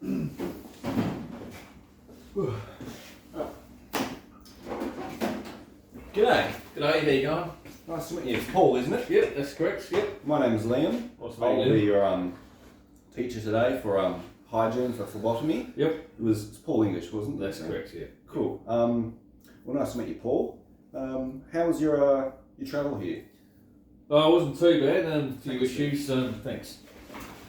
G'day, how you going? Nice to meet you. It's Paul, isn't it? Yep, that's correct, yep. My name is Liam. I'll be your teacher today for hygiene for phlebotomy. Yep. It's Paul English, wasn't it? That's correct, yeah. Cool. Well, nice to meet you, Paul. How was your travel here? Oh, it wasn't too bad, a few issues, thanks.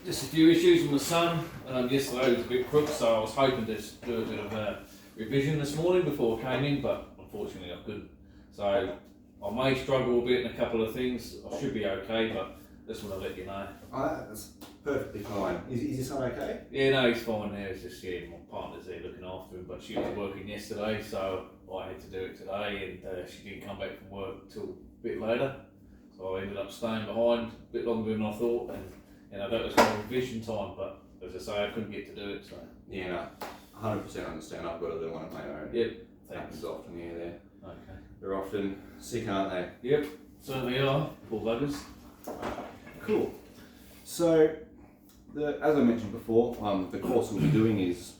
Just a few issues with my son. Yesterday was a bit crook, so I was hoping to do a bit of revision this morning before I came in, but unfortunately I couldn't. So I may struggle a bit in a couple of things. I should be okay, but just want to let you know. That's perfectly fine. Is your son okay? Yeah, no, he's fine now. It's just, my partner's there looking after him, but she was working yesterday, so I had to do it today, and she didn't come back from work till a bit later. So I ended up staying behind a bit longer than I thought, and that was my revision time, but as I say, I couldn't get to do it, so. Yeah, no, 100% understand. I've got a little one of my own. Yep, thanks. Happens often, yeah, Okay. they're often sick, aren't they? Yep, certainly are, poor buggers. Cool. So, as I mentioned before, the course we'll be doing is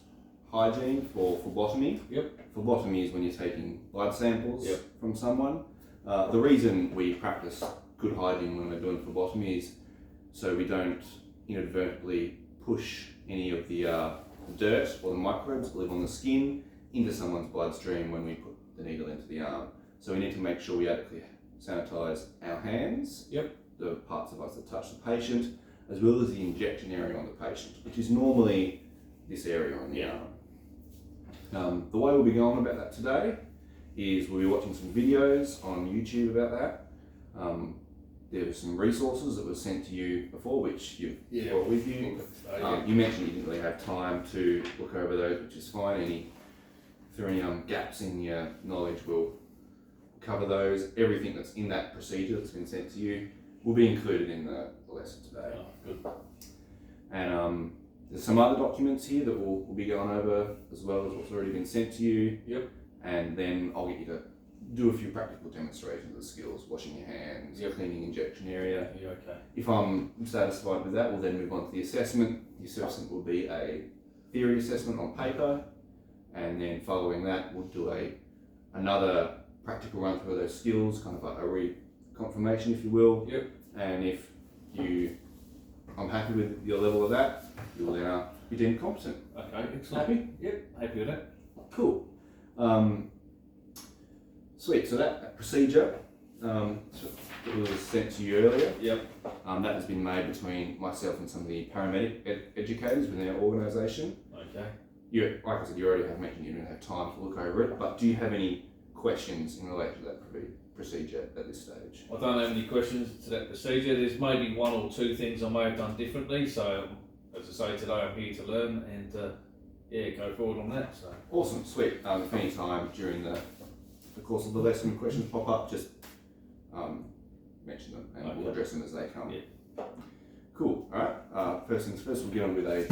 hygiene for phlebotomy. Yep. Phlebotomy is when you're taking blood samples Yep. from someone. The reason we practice good hygiene when we're doing phlebotomy is so we don't inadvertently push any of the dirt or the microbes that live on the skin into someone's bloodstream when we put the needle into the arm. So we need to make sure we adequately sanitize our hands, Yep. the parts of us that touch the patient, as well as the injection area on the patient, which is normally this area on the arm. The way we'll be going about that today is we'll be watching some videos on YouTube about that. There were some resources that were sent to you before, which you've brought with you. You mentioned you didn't really have time to look over those, which is fine. If there are any gaps in your knowledge, we'll cover those. Everything that's in that procedure that's been sent to you will be included in the lesson today. Oh, good. And there's some other documents here that we'll be going over, as well as what's already been sent to you. Yep. And then I'll get you to do a few practical demonstrations of the skills, washing your hands, cleaning injection area. Yeah, okay. If I'm satisfied with that, we'll then move on to the assessment. The assessment will be a theory assessment on paper, and then following that, we'll do another practical run through those skills, kind of a reconfirmation, if you will. Yep. And if I'm happy with your level of that, you'll then be deemed competent. Okay, excellent. Happy? Yep, happy with that. Cool. Sweet, so that procedure that was sent to you earlier, Yep. that has been made between myself and some of the paramedic educators within our organisation. Okay. Like I said, you already have mentioned you don't have time to look over it, but do you have any questions in relation to that procedure at this stage? I don't have any questions to that procedure. There's maybe one or two things I may have done differently, so as I say today, I'm here to learn and go forward on that. So. Awesome, sweet. If any time during the course of the lesson questions pop up, just mention them and we'll address them as they come. Yeah. Cool. Alright, first things first, we'll get on with a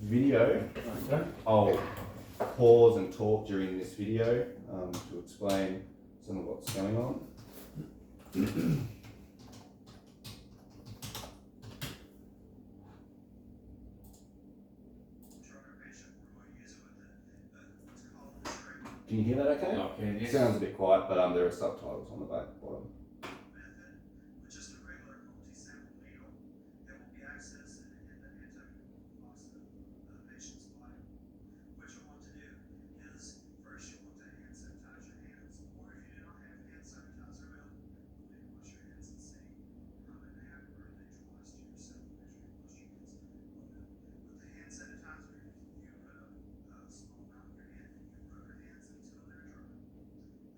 video. Okay. I'll pause and talk during this video to explain some of what's going on. Can you hear that okay? I can, yes. It sounds a bit quiet, but there are subtitles on the bottom. Method with just a regular multi-sample needle that will be accessed in the anatomical box of the patient's body. What you want to do is first you want to hand sanitize your hands, or if you do not have hand sanitizer available, you can wash your hands and say and a happy birthday twice to yourself as you wash your hands. With the hand sanitizer, you put a small amount in your hand and you rub your hands until they're dry.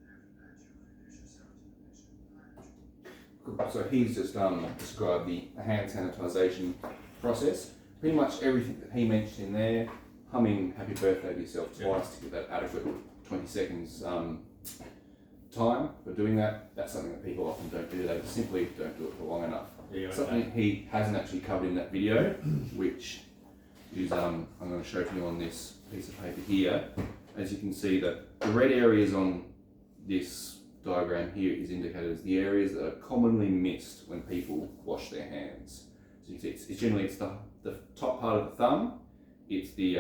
Then after that, you introduce yourself to the patient. So he's just described the hand sanitisation process. Pretty much everything that he mentioned in there, humming happy birthday to yourself twice to give that adequate 20 seconds time for doing that. That's something that people often don't do. They simply don't do it for long enough. Yeah, okay. Something he hasn't actually covered in that video, which is I'm going to show you on this piece of paper here. As you can see, that the red areas on this diagram here is indicated as the areas that are commonly missed when people wash their hands. So you can see it's generally the top part of the thumb it's the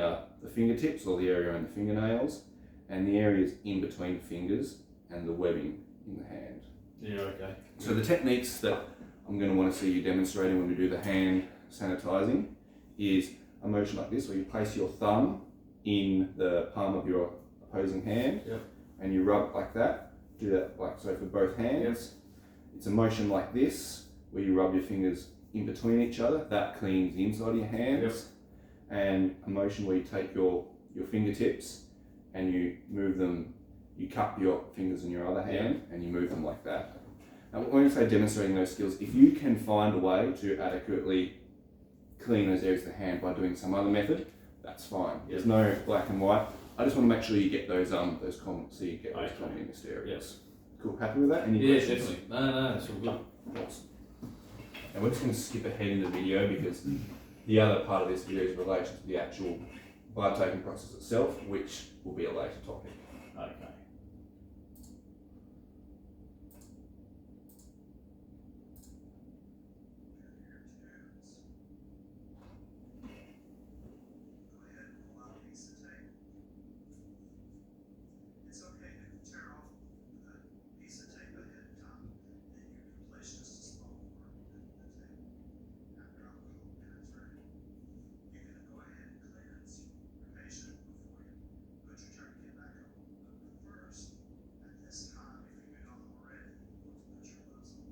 fingertips, or the area around the fingernails, and the areas in between the fingers and the webbing in the hand. Yeah, okay. So the techniques that I'm going to want to see you demonstrating when we do the hand sanitizing is a motion like this, where you place your thumb in the palm of your opposing hand, Yep. and you rub it like that. Do that like so for both hands. Yep. It's a motion like this, where you rub your fingers in between each other. That cleans the inside of your hands. Yep. And a motion where you take your fingertips and you move them, you cup your fingers in your other hand and you move them like that. Now, when we say demonstrating those skills, if you can find a way to adequately clean those areas of the hand by doing some other method, that's fine. There's no black and white. I just want to make sure you get those comments, so you get those common in this area. Yes. Cool. Happy with that? Any Yeah, questions? definitely. No, it's all good. Awesome. And we're just going to skip ahead in the video because the other part of this video is in relation to the actual blood taking process itself, which will be a later topic. Okay. Go ahead and pull out a piece of tape. It's okay to tear off a piece of tape ahead of time, and you can place just a small mark in the tape after alcohol penetrates. You can go ahead and cleanse your patient before you put your tourniquet back on. But first, at this time, if you're not already, you want to put your gloves on.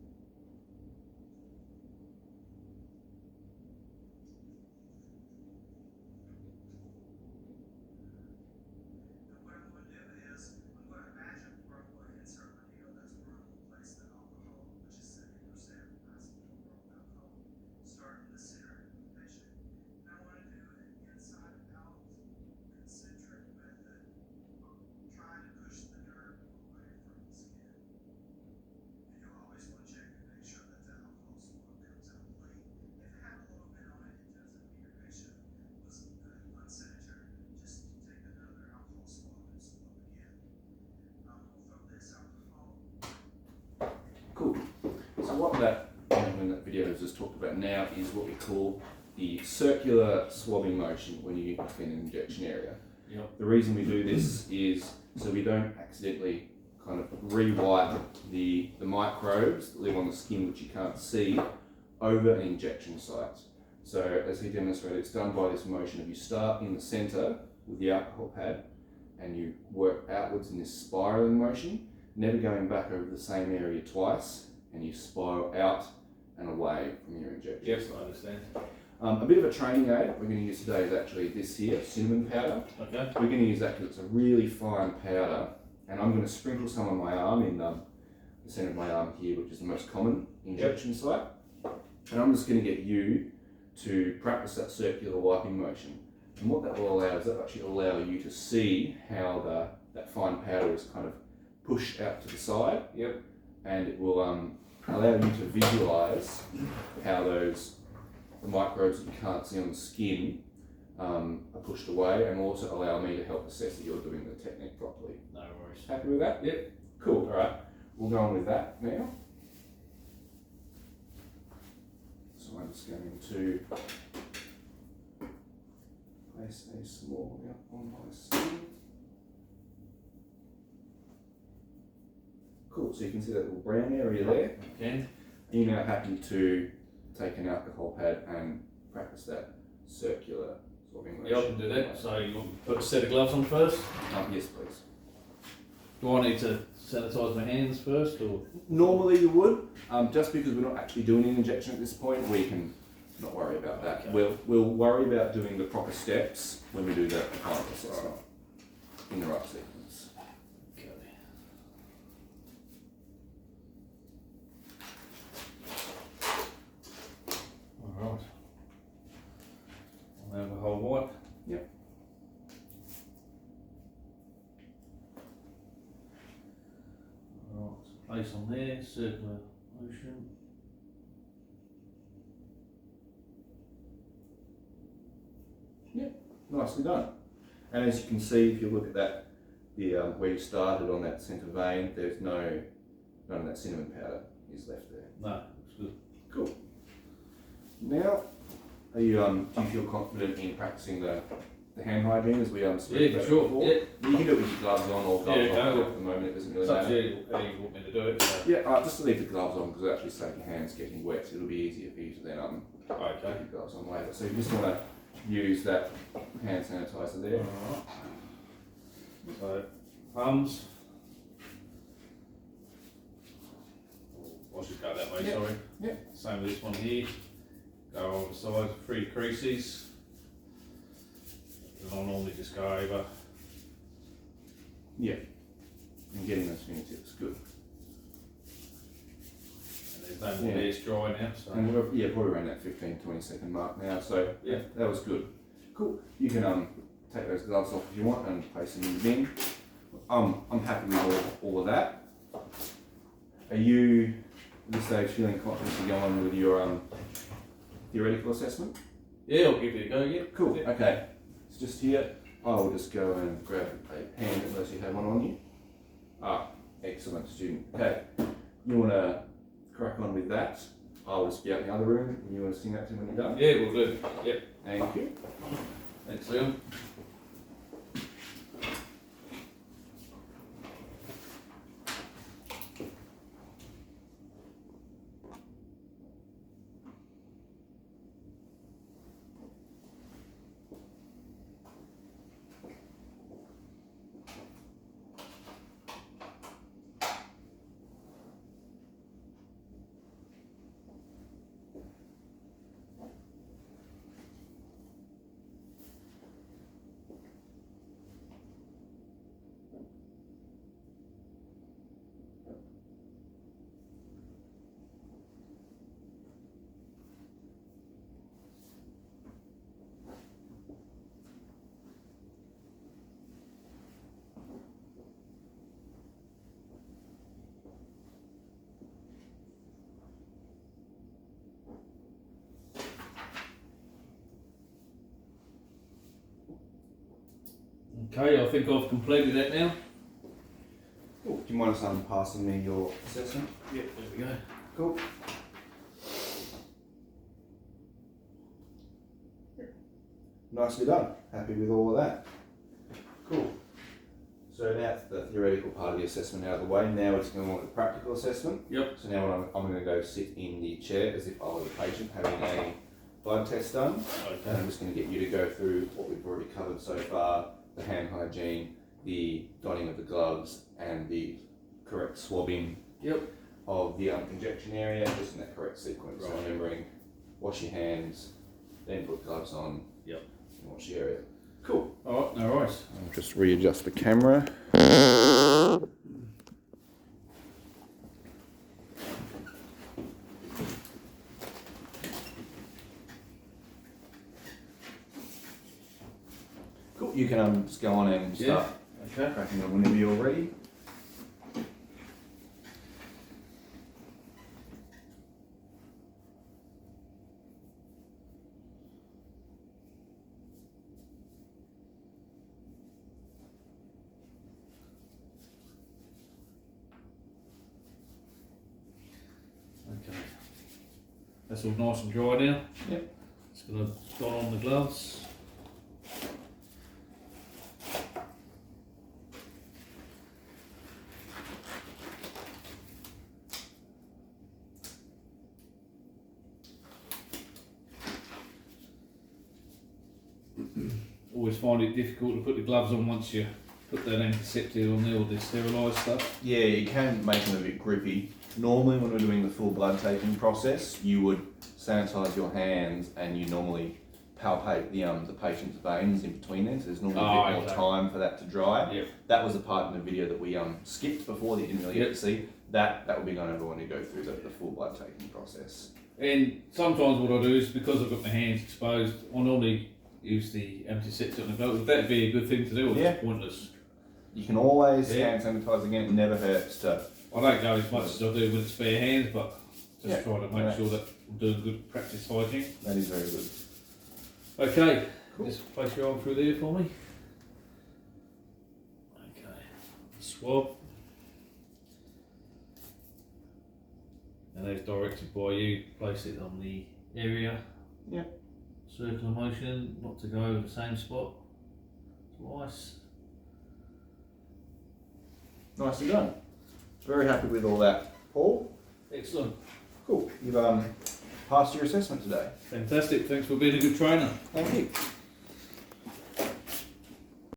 And what I'm going to do is, I'm going to imagine where I'm going to insert my needle. That's where I'm going to place the alcohol, which is 70% isopropyl alcohol. Start in the center of the patient. And I want to do an inside-out concentric method, trying to push the nerve away from the skin. And you'll always want to check and make sure that the alcohol swab comes out clean. If it had a little bit on it, it doesn't mean your patient was unsanitary. Just take another alcohol swab and swab again. We'll throw this alcohol. Cool. So what that when that video has just talked about now is what we call the circular swabbing motion when you clean an injection area. Yep. The reason we do this is so we don't accidentally kind of rewipe the microbes that live on the skin, which you can't see, over an injection site. So as he demonstrated, it's done by this motion of you start in the center with the alcohol pad and you work outwards in this spiraling motion, never going back over the same area twice, and you spiral out and away from your injection. Yes, I understand. A bit of a training aid we're going to use today is actually this here, cinnamon powder. Okay. We're going to use that because it's a really fine powder, and I'm going to sprinkle some on my arm in the center of my arm here, which is the most common injection site. And I'm just going to get you to practice that circular wiping motion. And what that will allow is that actually allow you to see how that fine powder is kind of pushed out to the side. Yep. And it will allow you to visualize how the microbes that you can't see on the skin are pushed away, and will also allow me to help assess that you're doing the technique properly. No worries. Happy with that? Yep. Cool. All right. We'll go on with that now. So I'm just going to place a small amount on my skin. Cool. So you can see that little brown area there. Okay. You're now happy to take an alcohol pad and practice that circular swabbing motion. Yeah, I can do that. So you want me to put a set of gloves on first? Yes, please. Do I need to sanitise my hands first, or? Normally you would, just because we're not actually doing an injection at this point, we can not worry about that. Okay. We'll worry about doing the proper steps when we do the final assessment in the right sequence. Okay. All right. I'll have a whole wipe. Yep. All right. Place on there. Circular motion. Nicely done. And as you can see, if you look at that, where you started on that centre vein, there's none of that cinnamon powder is left there. No, it's good. Cool. Now, do you feel confident in practicing the hand hygiene as we spoke Yeah, about for sure. before? Yeah. You can do it with your gloves on or gloves Yeah, off go. at the moment, it doesn't really It's up matter. to you how you want me to do it. So. Yeah, just to leave the gloves on because it actually save your hands getting wet, so it'll be easier for you to then put Okay. your gloves on later. So you just want to use that hand sanitizer there. Alright. So, palms. I should go that way, Yeah. sorry. Yeah. Same with this one here. Go over the side, 3 creases. And I'll normally just go over. Yeah. And getting those fingertips, good. And there's no more Yeah. hairs dry now. So. And we're probably around that 15-20 second mark now, so Yeah. that was good. Cool. You can take those gloves off if you want and place them in the bin. I'm happy with all of that. Are you at this stage feeling confident to go on with your theoretical assessment? Yeah, I'll give it a go, yeah. Cool. Yeah. Okay. It's just here. I will just go and grab a pen unless you have one on you. Ah, excellent, student. Okay. You want to crack on with that? I'll just be out in the other room and you want to sing that to me when you're done? Yeah, we'll do. Yep. Thank you. Thanks, Liam. Okay, I think I've completed that now. Cool. Do you mind us passing me your assessment? Yep, there we go. Cool. Nicely done. Happy with all of that. Cool. So now that's the theoretical part of the assessment out of the way. Now it's going on to the practical assessment. Yep. So now I'm going to go sit in the chair as if I was a patient having a blood test done. And Okay. I'm just going to get you to go through what we've already covered so far, the hand hygiene, the donning of the gloves, and the correct swabbing Yep. of the injection area, just in that correct sequence. So Right. remembering, wash your hands, then put gloves on, Yep. and wash the area. Cool. Alright, no worries. I'll just readjust the camera. Cool. You can just go on and start Okay. cracking on whenever you're ready. Okay. That's all nice and dry now. Yep. Just gonna don on the gloves. Always find it difficult to put the gloves on once you put that antiseptic on there or the sterilised stuff. Yeah, you can make them a bit grippy. Normally when we're doing the full blood taking process, you would sanitise your hands and you normally palpate the patient's veins in between them, so there's normally a bit more okay. time for that to dry. Yep. That was the part in the video that we skipped before that you didn't really get Yep. to see. That will be going over when you go through the full blood taking process. And sometimes what I do is, because I've got my hands exposed, I normally use the antiseptic on the gloves. Would that be a good thing to do, or Yeah. just pointless? You can always Yeah. hand sanitise again, it never hurts to. I don't go as much as I do with spare hands, but just Yeah, try to make relax. sure that I'm doing good practice hygiene. That is very good. Okay, Cool. just place your arm through there for me. Okay, swab. And as directed by you, place it on the area. Yeah. Circular motion, not to go over the same spot twice. Nicely done. Very happy with all that, Paul. Excellent. Cool. You've passed your assessment today. Fantastic. Thanks for being a good trainer. Thank you.